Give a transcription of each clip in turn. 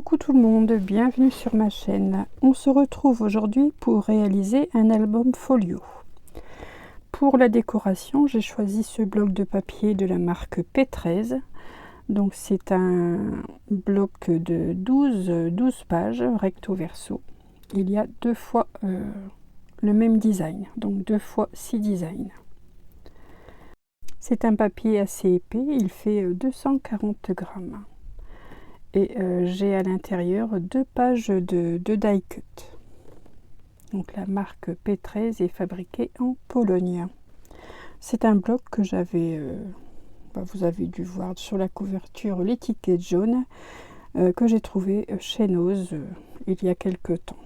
Coucou tout le monde, bienvenue sur ma chaîne. On se retrouve aujourd'hui pour réaliser un album folio. Pour la décoration, j'ai choisi ce bloc de papier de la marque P13. Donc c'est un bloc de 12 pages recto verso. Il y a deux fois le même design, donc 2 fois 6 designs. C'est un papier assez épais, il fait 240 grammes. Et j'ai à l'intérieur 2 pages de die cut. Donc la marque P13 est fabriquée en Pologne. C'est un bloc que j'avais, vous avez dû voir sur la couverture l'étiquette jaune, que j'ai trouvé chez Nose il y a quelques temps.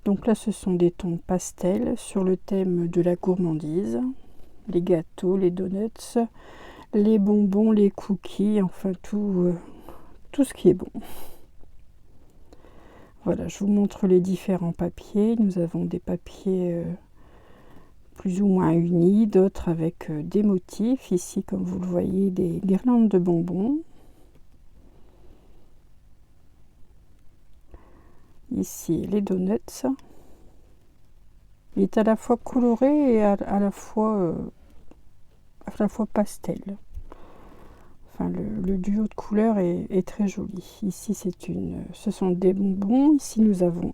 Donc là ce sont des tons pastels sur le thème de la gourmandise, les gâteaux, les donuts, les bonbons, les cookies, enfin tout ce qui est bon. Voilà, je vous montre les différents papiers. Nous avons des papiers plus ou moins unis, d'autres avec des motifs. Ici, comme vous le voyez, des guirlandes de bonbons. Ici, les donuts. Il est à la fois coloré et à la fois pastel. Enfin, le duo de couleurs est très joli. Ici, ce sont des bonbons. Ici, nous avons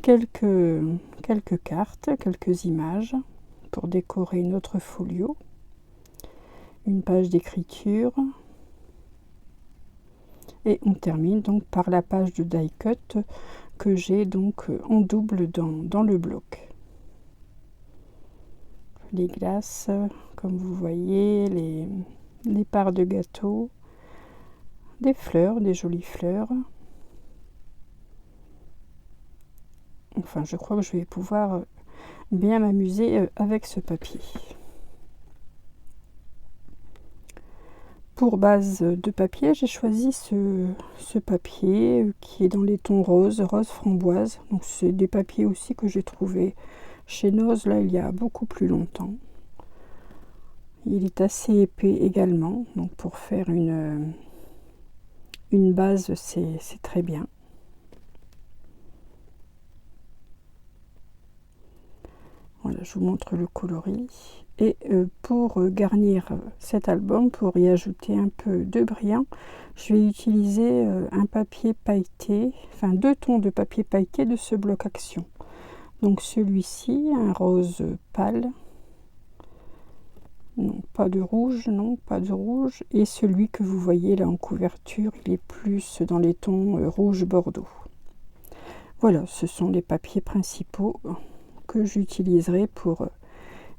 quelques cartes, quelques images pour décorer notre folio. Une page d'écriture. Et on termine donc par la page de die cut que j'ai donc en double dans le bloc. Les glaces, comme vous voyez, les parts de gâteau, des fleurs, des jolies fleurs. Enfin, je crois que je vais pouvoir bien m'amuser avec ce papier. Pour base de papier, j'ai choisi ce papier qui est dans les tons rose framboise. Donc c'est des papiers aussi que j'ai trouvé chez Nose là il y a beaucoup plus longtemps. Il est assez épais également, donc pour faire une base c'est très bien. Voilà, je vous montre le coloris. Et pour garnir cet album, pour y ajouter un peu de brillant, je vais utiliser un papier pailleté, enfin 2 tons de papier pailleté de ce bloc action. Donc celui-ci, un rose pâle, non pas de rouge, et celui que vous voyez là en couverture, il est plus dans les tons rouge bordeaux. Voilà, ce sont les papiers principaux que j'utiliserai pour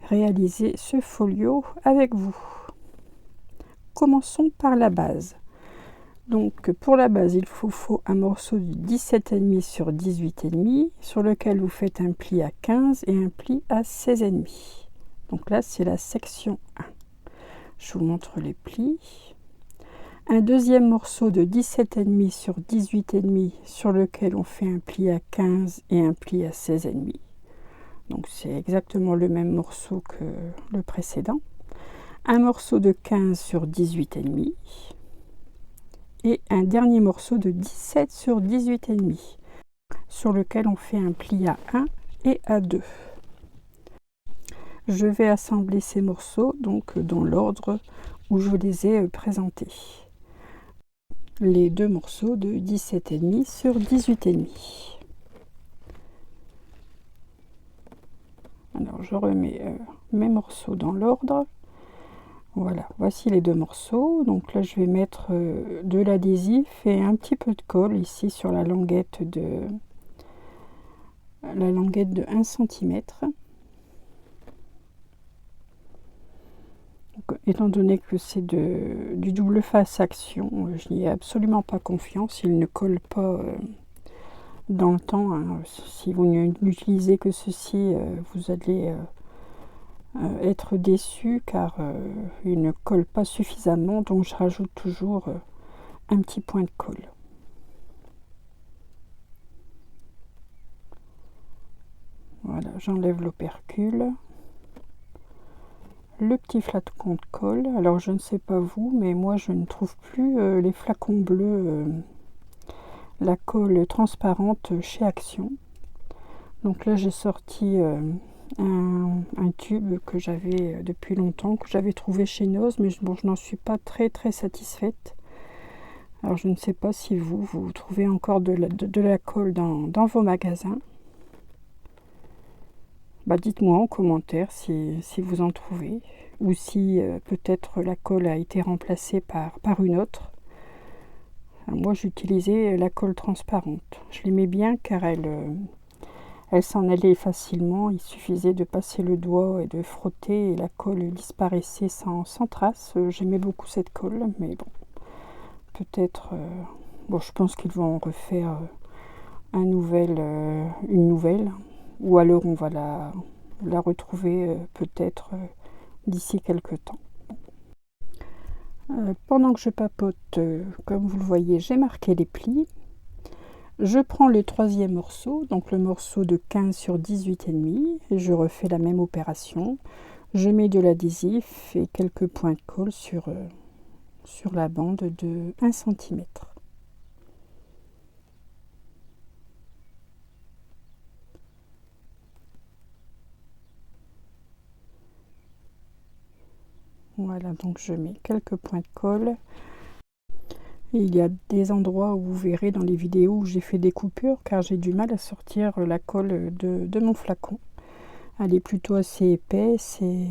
réaliser ce folio avec vous. Commençons par la base. Donc pour la base, il faut un morceau de 17,5 sur 18,5 sur lequel vous faites un pli à 15 et un pli à 16,5. Donc là, c'est la section 1. Je vous montre les plis. Un deuxième morceau de 17,5 sur 18,5 sur lequel on fait un pli à 15 et un pli à 16,5. Donc c'est exactement le même morceau que le précédent. Un morceau de 15 sur 18,5 et un dernier morceau de 17 sur 18,5 sur lequel on fait un pli à 1 et à 2. Je vais assembler ces morceaux donc dans l'ordre où je les ai présentés. Les 2 morceaux de 17,5 sur 18,5. Alors je remets mes morceaux dans l'ordre. Voilà, voici les 2 morceaux. Donc là je vais mettre de l'adhésif et un petit peu de colle ici sur la languette de 1 cm. Donc, étant donné que c'est du double face action, je n'y ai absolument pas confiance, il ne colle pas dans le temps, hein. Si vous n'utilisez que ceci, vous allez être déçu car il ne colle pas suffisamment, donc je rajoute toujours un petit point de colle. Voilà, j'enlève l'opercule, le petit flacon de colle. Alors je ne sais pas vous, mais moi je ne trouve plus les flacons bleus la colle transparente chez Action. Donc là j'ai sorti un tube que j'avais depuis longtemps, que j'avais trouvé chez Noz, mais bon, je n'en suis pas très satisfaite. Alors je ne sais pas si vous trouvez encore de la colle dans vos magasins. Bah, dites-moi en commentaire si vous en trouvez, ou si peut-être la colle a été remplacée par une autre. Alors, moi j'utilisais la colle transparente. Je l'aimais bien car elle s'en allait facilement. Il suffisait de passer le doigt et de frotter et la colle disparaissait sans trace. J'aimais beaucoup cette colle, mais bon, peut-être... bon, je pense qu'ils vont en refaire une nouvelle, ou alors on va la retrouver peut-être d'ici quelques temps. Pendant que je papote, comme vous le voyez, j'ai marqué les plis. Je prends le troisième morceau, donc le morceau de 15 sur 18,5, et je refais la même opération. Je mets de l'adhésif et quelques points de colle sur la bande de 1 cm. Voilà, donc je mets quelques points de colle. Il y a des endroits où vous verrez dans les vidéos où j'ai fait des coupures car j'ai du mal à sortir la colle de mon flacon. Elle est plutôt assez épaisse et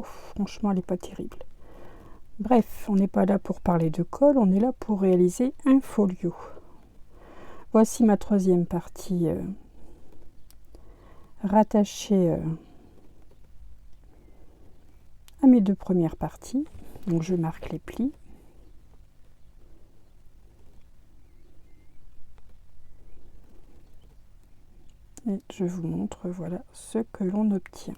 franchement elle n'est pas terrible. Bref, on n'est pas là pour parler de colle, on est là pour réaliser un folio. Voici ma troisième partie rattachée à mes deux premières parties. Donc je marque les plis. Et je vous montre, voilà ce que l'on obtient.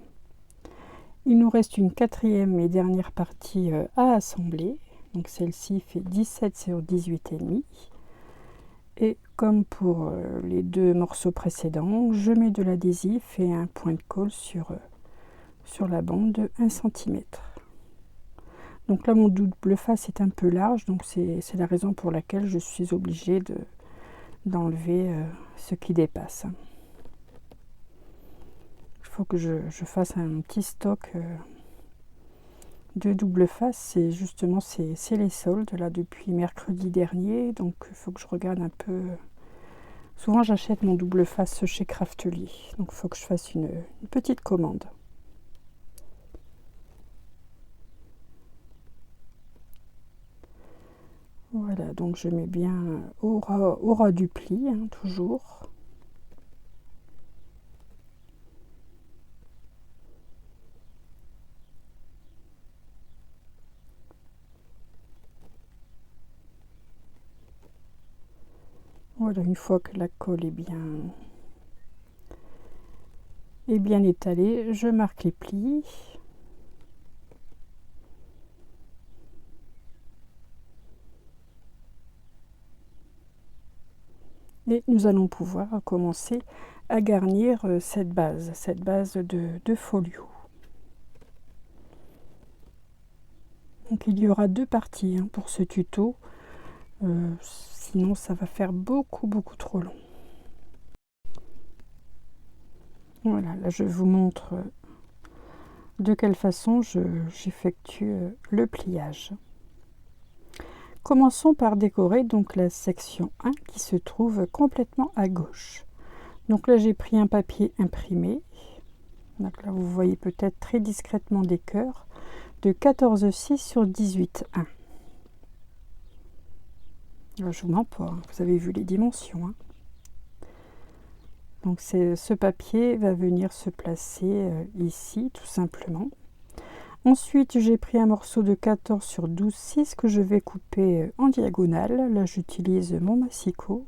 Il nous reste une quatrième et dernière partie à assembler. Donc celle-ci fait 17 sur 18,5. Et comme pour les deux morceaux précédents, je mets de l'adhésif et un point de colle sur la bande de 1 cm. Donc là mon double face est un peu large, donc c'est la raison pour laquelle je suis obligée d'enlever ce qui dépasse. Il faut que je fasse un petit stock de double face, et justement c'est les soldes là depuis mercredi dernier, donc il faut que je regarde un peu. Souvent j'achète mon double face chez Craftely, donc il faut que je fasse une petite commande. Voilà, donc je mets bien au ras du pli, hein, toujours. Voilà, une fois que la colle est bien étalée, je marque les plis. Et nous allons pouvoir commencer à garnir cette base de folio. Donc il y aura deux parties hein, pour ce tuto, sinon ça va faire beaucoup trop long. Voilà, là je vous montre de quelle façon j'effectue le pliage. Commençons par décorer donc la section 1 qui se trouve complètement à gauche. Donc là j'ai pris un papier imprimé. Donc là vous voyez peut-être très discrètement des cœurs de 14,6 sur 18,1. Là je vous mens pas, hein, vous avez vu les dimensions. Hein. Donc ce papier va venir se placer ici tout simplement. Ensuite, j'ai pris un morceau de 14 sur 12,6 que je vais couper en diagonale. Là, j'utilise mon massicot.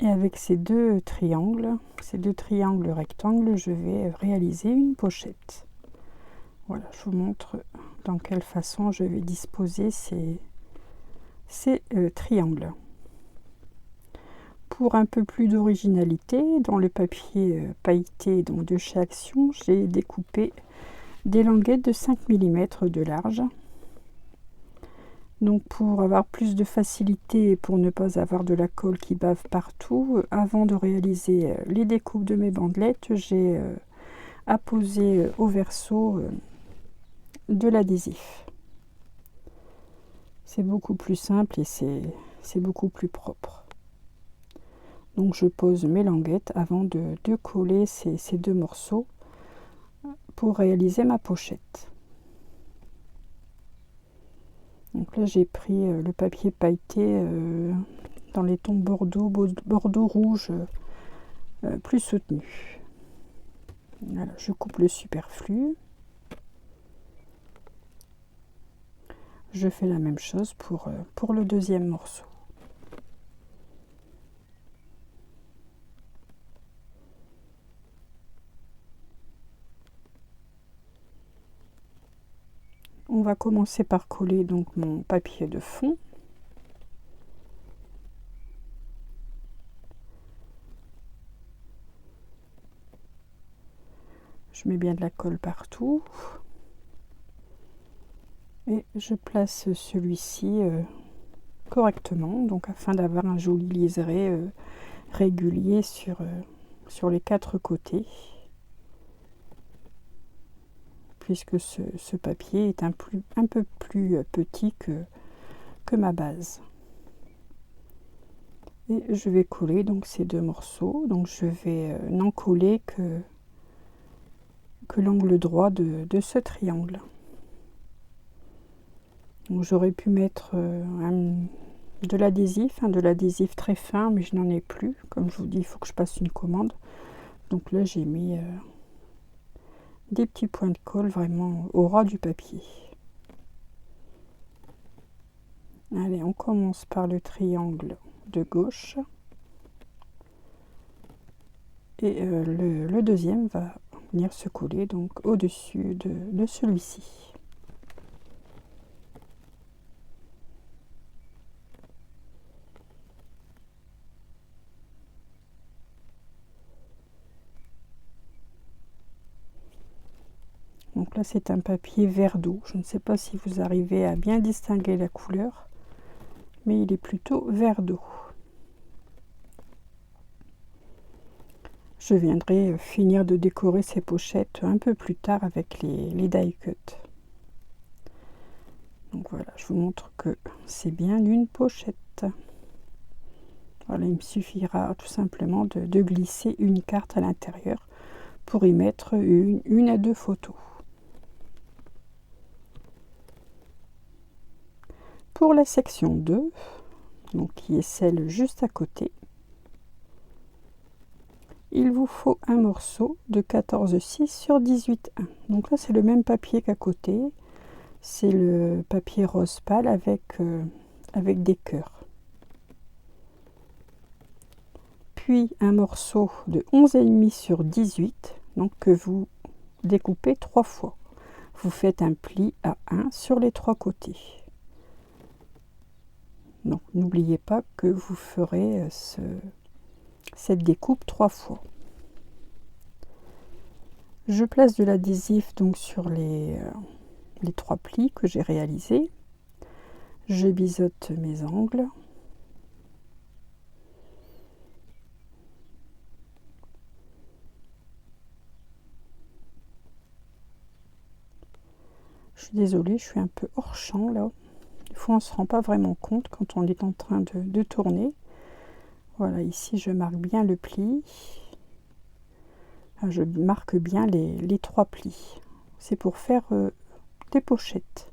Et avec ces deux triangles rectangles, je vais réaliser une pochette. Voilà, je vous montre dans quelle façon je vais disposer ces triangles. Pour un peu plus d'originalité, dans le papier pailleté donc de chez Action, j'ai découpé des languettes de 5 mm de large. Donc pour avoir plus de facilité et pour ne pas avoir de la colle qui bave partout, avant de réaliser les découpes de mes bandelettes, j'ai apposé au verso de l'adhésif. C'est beaucoup plus simple et c'est beaucoup plus propre. Donc je pose mes languettes avant de coller ces deux morceaux pour réaliser ma pochette. Donc là j'ai pris le papier pailleté dans les tons bordeaux rouge plus soutenu. Voilà, je coupe le superflu. Je fais la même chose pour le deuxième morceau. On va commencer par coller donc mon papier de fond. Je mets bien de la colle partout. Et je place celui-ci correctement, donc afin d'avoir un joli liseré régulier sur les quatre côtés. Puisque ce papier est un peu plus petit que ma base. Et je vais coller donc ces deux morceaux. Donc je vais n'en coller que l'angle droit de ce triangle. Donc j'aurais pu mettre de l'adhésif très fin, mais je n'en ai plus. Comme je vous dis, il faut que je passe une commande. Donc là j'ai mis des petits points de colle vraiment au ras du papier. Allez, on commence par le triangle de gauche. Et le deuxième va venir se coller donc au-dessus de celui-ci. Donc là c'est un papier vert d'eau. Je ne sais pas si vous arrivez à bien distinguer la couleur, mais il est plutôt vert d'eau. Je viendrai finir de décorer ces pochettes un peu plus tard avec les die cut. Donc voilà, je vous montre que c'est bien une pochette. Voilà, il me suffira tout simplement de glisser une carte à l'intérieur pour y mettre une à deux photos. Pour la section 2, donc qui est celle juste à côté, il vous faut un morceau de 14,6 sur 18,1. Donc là c'est le même papier qu'à côté, c'est le papier rose pâle avec des cœurs. Puis un morceau de 11,5 sur 18, donc que vous découpez 3 fois. Vous faites un pli à 1 sur les 3 côtés. Donc n'oubliez pas que vous ferez cette découpe 3 fois. Je place de l'adhésif donc sur les 3 plis que j'ai réalisés. Je biseaute mes angles. Je suis désolée, je suis un peu hors champ là. Des fois on ne se rend pas vraiment compte quand on est en train de tourner. Voilà, ici je marque bien le pli. Enfin, je marque bien les 3 plis. C'est pour faire des pochettes.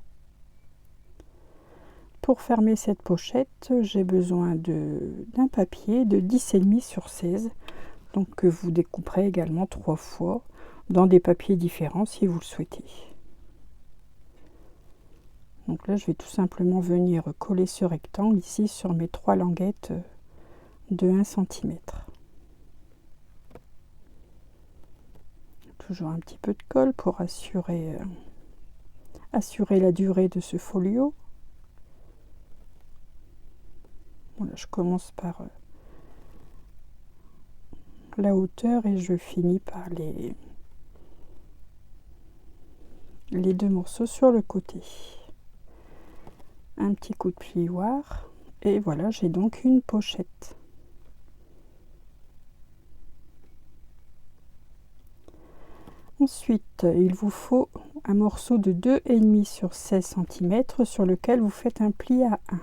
Pour fermer cette pochette, j'ai besoin d'un papier de 10,5 sur 16. Donc que vous découperez également 3 fois dans des papiers différents si vous le souhaitez. Donc là je vais tout simplement venir coller ce rectangle ici sur mes 3 languettes de 1 cm. Toujours un petit peu de colle pour assurer la durée de ce folio. Voilà, je commence par la hauteur et je finis par les deux morceaux sur le côté. un petit coup de plioir et voilà, j'ai donc une pochette. Ensuite, il vous faut un morceau de 2,5 sur 16 cm sur lequel vous faites un pli à 1.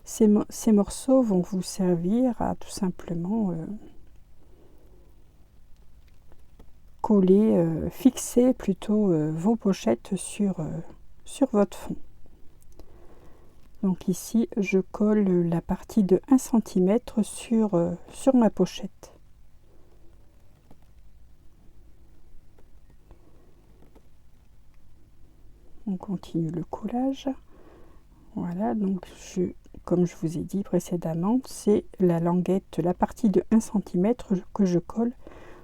Ces morceaux vont vous servir à tout simplement fixer plutôt vos pochettes sur votre fond. Donc ici, je colle la partie de 1 cm sur ma pochette. On continue le collage. Voilà, donc comme je vous ai dit précédemment, c'est la languette, la partie de 1 cm que je colle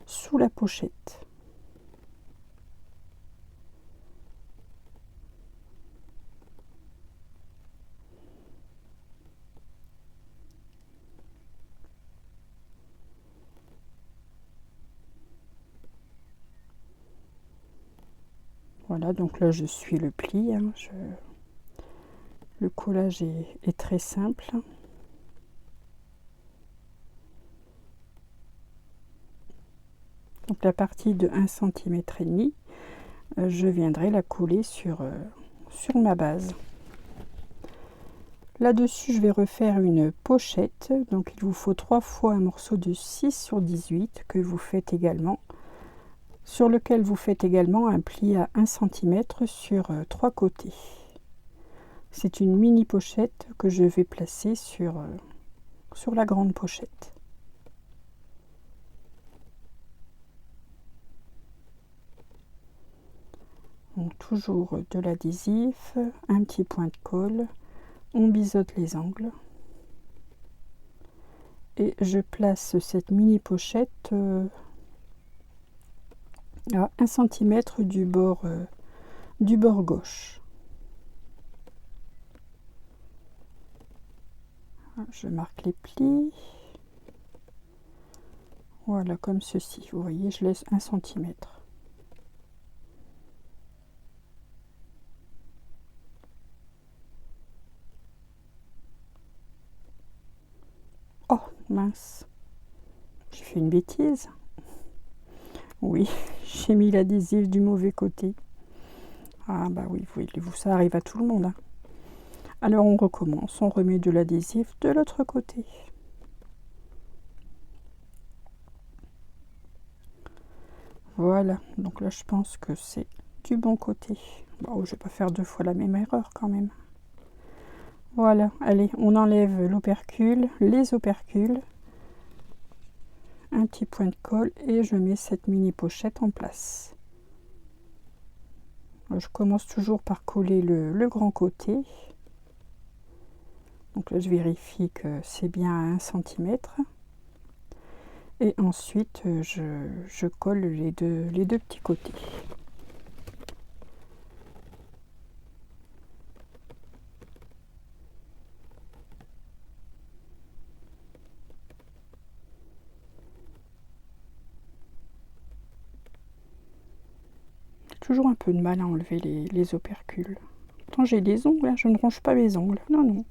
sous la pochette. Voilà, donc là je suis le pli, hein, le collage est très simple. Donc la partie de 1 cm et demi, je viendrai la coller sur ma base. Là-dessus, je vais refaire une pochette. Donc il vous faut 3 fois un morceau de 6 sur 18 que vous faites également, sur lequel vous faites également un pli à 1 cm sur 3 côtés. C'est une mini pochette que je vais placer sur la grande pochette. Donc toujours de l'adhésif, un petit point de colle, on biseaute les angles et je place cette mini pochette à 1 cm du bord gauche. Je marque les plis. Voilà, comme ceci. Vous voyez, je laisse 1 cm. Oh, mince. J'ai fait une bêtise. Oui, j'ai mis l'adhésif du mauvais côté. Ah bah oui, ça arrive à tout le monde, hein. Alors on recommence, on remet de l'adhésif de l'autre côté. Voilà, donc là je pense que c'est du bon côté. Bon, je vais pas faire 2 fois la même erreur quand même. Voilà, allez, on enlève l'opercule, les opercules, un petit point de colle et je mets cette mini pochette en place. Je commence toujours par coller le grand côté. Donc là je vérifie que c'est bien à 1 cm. Et ensuite je colle les deux petits côtés. Toujours un peu de mal à enlever les opercules. Pourtant j'ai des ongles, hein, je ne ronge pas mes ongles. Non, non.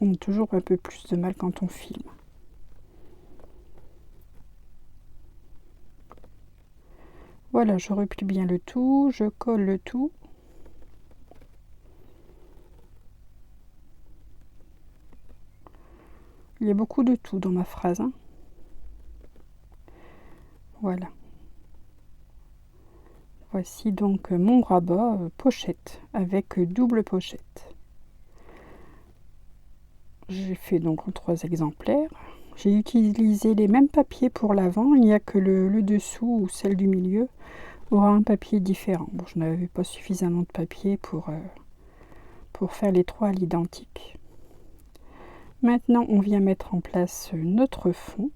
On a toujours un peu plus de mal quand on filme. Voilà, je replie bien le tout, je colle le tout. Il y a beaucoup de tout dans ma phrase, hein. Voilà. Voici donc mon rabat pochette avec double pochette. J'ai fait donc en 3 exemplaires. J'ai utilisé les mêmes papiers pour l'avant, il n'y a que le dessous ou celle du milieu aura un papier différent. Bon, je n'avais pas suffisamment de papier pour faire les 3 à l'identique. Maintenant, on vient mettre en place notre fond.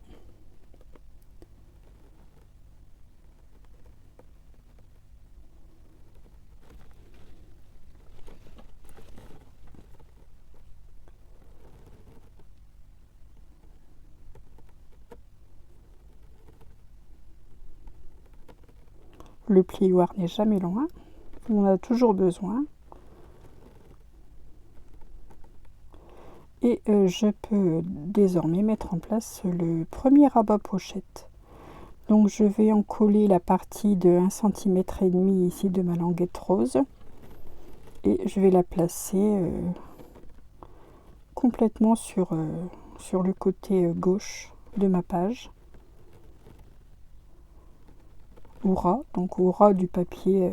Le plioir n'est jamais loin, on en a toujours besoin. Et je peux désormais mettre en place le premier rabat pochette. Donc je vais en coller la partie de 1,5 cm ici de ma languette rose. Et je vais la placer complètement sur le côté gauche de ma page. Au ras, donc au ras du papier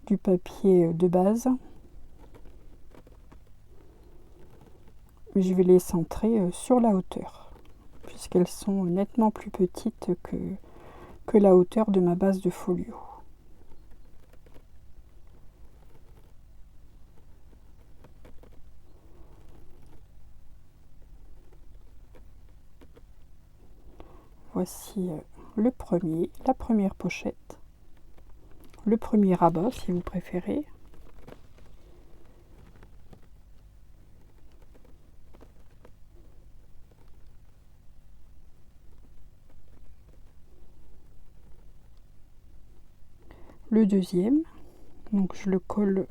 de base. Je vais les centrer sur la hauteur, puisqu'elles sont nettement plus petites que la hauteur de ma base de folio. Voici la première pochette, le premier rabat si vous préférez. Le deuxième, donc je le colle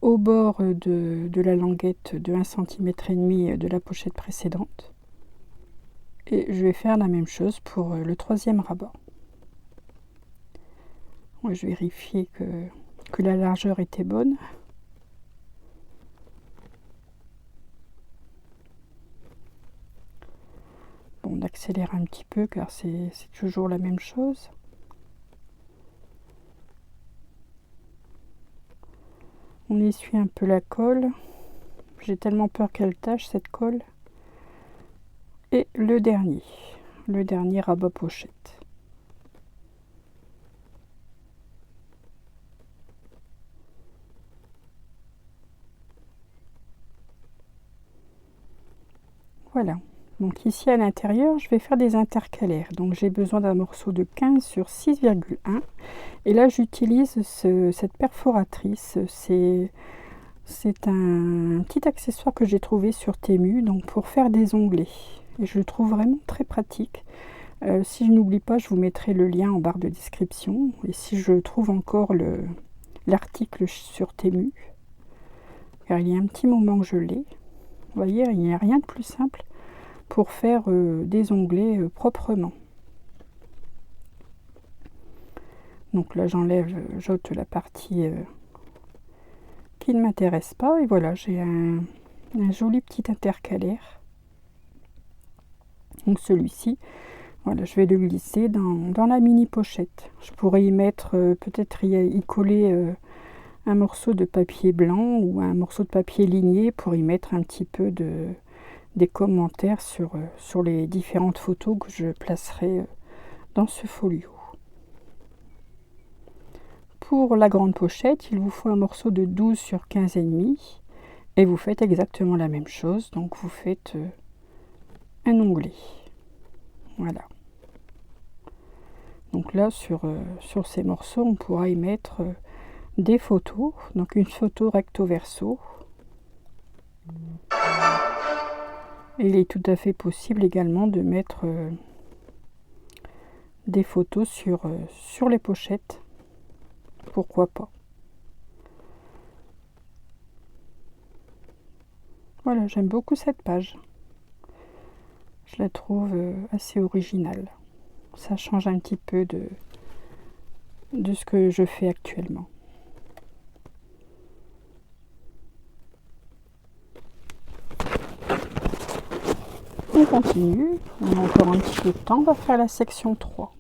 au bord de la languette de 1,5 cm de la pochette précédente. Et je vais faire la même chose pour le troisième rabat. Je vérifiais que la largeur était bonne. Bon, on accélère un petit peu car c'est toujours la même chose. On essuie un peu la colle. J'ai tellement peur qu'elle tâche cette colle. Et le dernier rabat pochette. Voilà. Donc ici à l'intérieur, je vais faire des intercalaires. Donc j'ai besoin d'un morceau de 15 sur 6,1. Et là, j'utilise cette perforatrice. C'est un petit accessoire que j'ai trouvé sur Temu, donc pour faire des onglets. Et je le trouve vraiment très pratique. Si je n'oublie pas, je vous mettrai le lien en barre de description. Et si je trouve encore l'article sur Temu, car il y a un petit moment que je l'ai. Vous voyez, il n'y a rien de plus simple pour faire des onglets proprement. Donc là, j'ôte la partie qui ne m'intéresse pas. Et voilà, j'ai un joli petit intercalaire. Donc celui-ci, voilà, je vais le glisser dans la mini pochette. Je pourrais y mettre, peut-être y coller un morceau de papier blanc ou un morceau de papier ligné pour y mettre un petit peu des commentaires sur les différentes photos que je placerai dans ce folio. Pour la grande pochette, il vous faut un morceau de 12 sur 15,5 et vous faites exactement la même chose. Donc vous faites un onglet. Voilà. Donc là, sur ces morceaux, on pourra y mettre des photos. Donc une photo recto verso. Et il est tout à fait possible également de mettre des photos sur les pochettes. Pourquoi pas. Voilà, j'aime beaucoup cette page. Je la trouve assez originale. Ça change un petit peu de ce que je fais actuellement. On continue, on a encore un petit peu de temps, on va faire la section 3.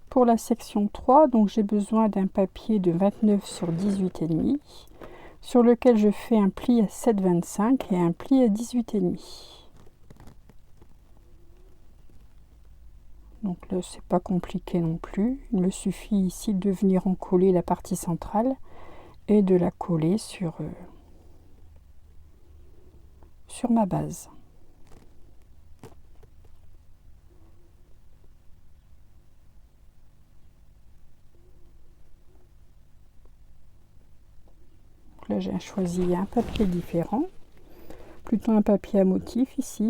Pour la section 3, donc j'ai besoin d'un papier de 29 sur 18,5 sur lequel je fais un pli à 7,25 et un pli à 18,5. Donc là, c'est pas compliqué non plus. Il me suffit ici de venir en coller la partie centrale et de la coller sur ma base. Donc là, j'ai choisi un papier différent, plutôt un papier à motif. Ici,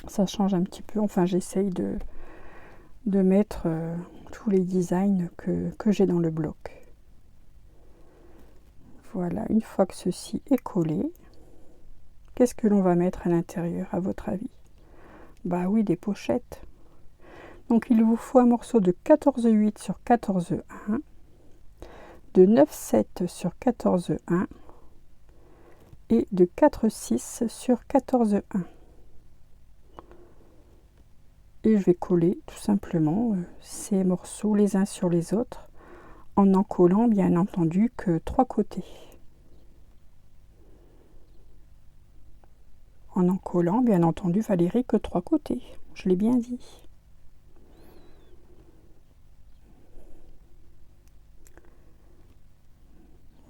ça change un petit peu. Enfin, j'essaye de mettre tous les designs que j'ai dans le bloc. Voilà, une fois que ceci est collé, qu'est-ce que l'on va mettre à l'intérieur à votre avis? Bah oui, des pochettes. Donc il vous faut un morceau de 14,8 sur 14,1, de 9,7 sur 14,1 et de 4,6 sur 14,1. Et je vais coller tout simplement ces morceaux les uns sur les autres en collant bien entendu que 3 côtés. En collant bien entendu Valérie que 3 côtés, je l'ai bien dit.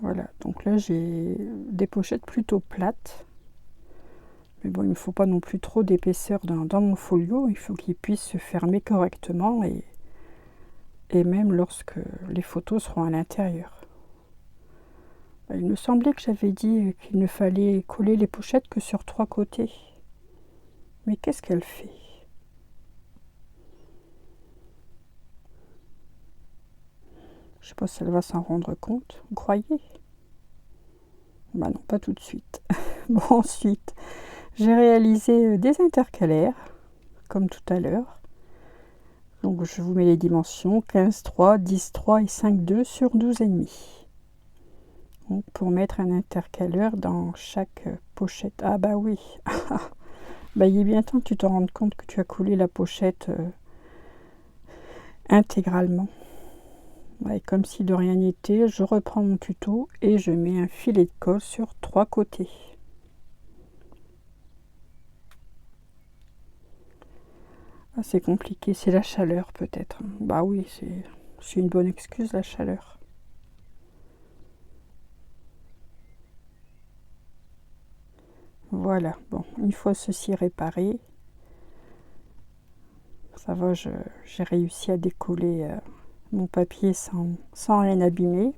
Voilà, donc là j'ai des pochettes plutôt plates. Mais bon, il ne me faut pas non plus trop d'épaisseur dans mon folio. Il faut qu'il puisse se fermer correctement et même lorsque les photos seront à l'intérieur. Il me semblait que j'avais dit qu'il ne fallait coller les pochettes que sur 3 côtés. Mais qu'est-ce qu'elle fait? Je ne sais pas si elle va s'en rendre compte. Vous croyez? Bah non, pas tout de suite. Bon, ensuite, j'ai réalisé des intercalaires, comme tout à l'heure. Donc je vous mets les dimensions 15,3, 10,3 et 5,2 sur 12,5. Donc pour mettre un intercalaire dans chaque pochette. Ah bah oui. Bah il est bien temps que tu te rendes compte que tu as collé la pochette intégralement. Ouais, comme si de rien n'était, je reprends mon tuto et je mets un filet de colle sur 3 côtés. Ah, c'est compliqué, c'est la chaleur peut-être. Bah oui, c'est une bonne excuse, la chaleur. Voilà, bon, une fois ceci réparé, ça va, j'ai réussi à décoller mon papier sans rien abîmer.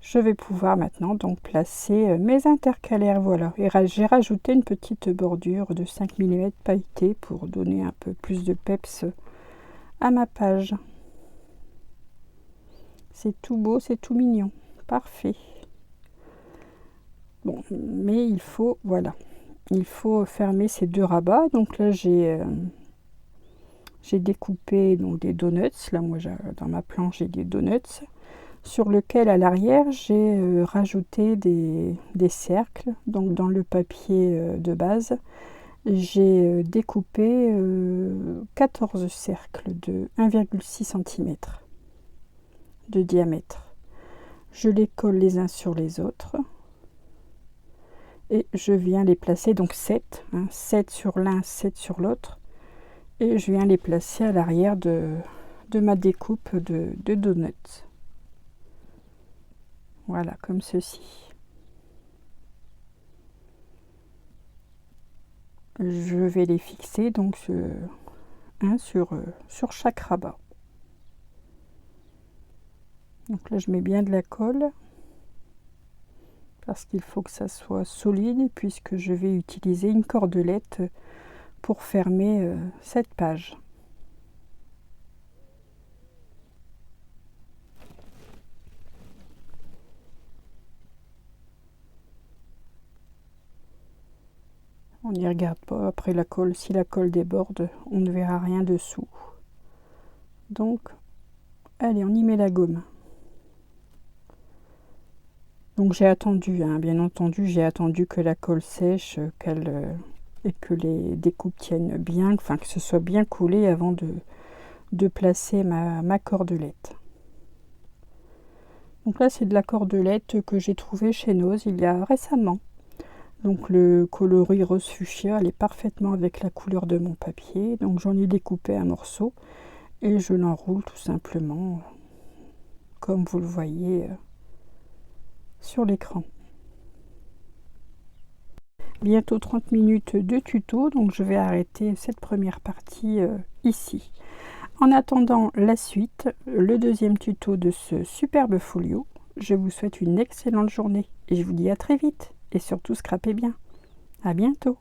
Je vais pouvoir maintenant donc placer mes intercalaires, voilà. Et j'ai rajouté une petite bordure de 5 mm pailletée pour donner un peu plus de peps à ma page. C'est tout beau, c'est tout mignon, parfait. Bon, mais il faut, voilà, il faut fermer ces 2 rabats. Donc là j'ai découpé donc des donuts. Là moi dans ma planche j'ai des donuts sur lequel à l'arrière j'ai rajouté des cercles. Donc dans le papier de base j'ai découpé 14 cercles de 1,6 cm de diamètre. Je les colle les uns sur les autres et je viens les placer, donc 7, 7 sur l'un, 7 sur l'autre, et je viens les placer à l'arrière de ma découpe de donuts. Voilà, comme ceci. Je vais les fixer donc sur chaque rabat. Donc là je mets bien de la colle parce qu'il faut que ça soit solide puisque je vais utiliser une cordelette pour fermer cette page. On n'y regarde pas après la colle. Si la colle déborde, on ne verra rien dessous. Donc, allez, on y met la gomme. Donc j'ai attendu, bien entendu, j'ai attendu que la colle sèche, et que les découpes tiennent bien, enfin que ce soit bien collé avant de placer ma cordelette. Donc là c'est de la cordelette que j'ai trouvée chez Noz il y a récemment. Donc le coloris rose fuchsia, elle est parfaitement avec la couleur de mon papier. Donc j'en ai découpé un morceau et je l'enroule tout simplement comme vous le voyez sur l'écran. Bientôt 30 minutes de tuto, donc je vais arrêter cette première partie ici. En attendant la suite, le deuxième tuto de ce superbe folio, je vous souhaite une excellente journée et je vous dis à très vite et surtout scrapez bien. À bientôt.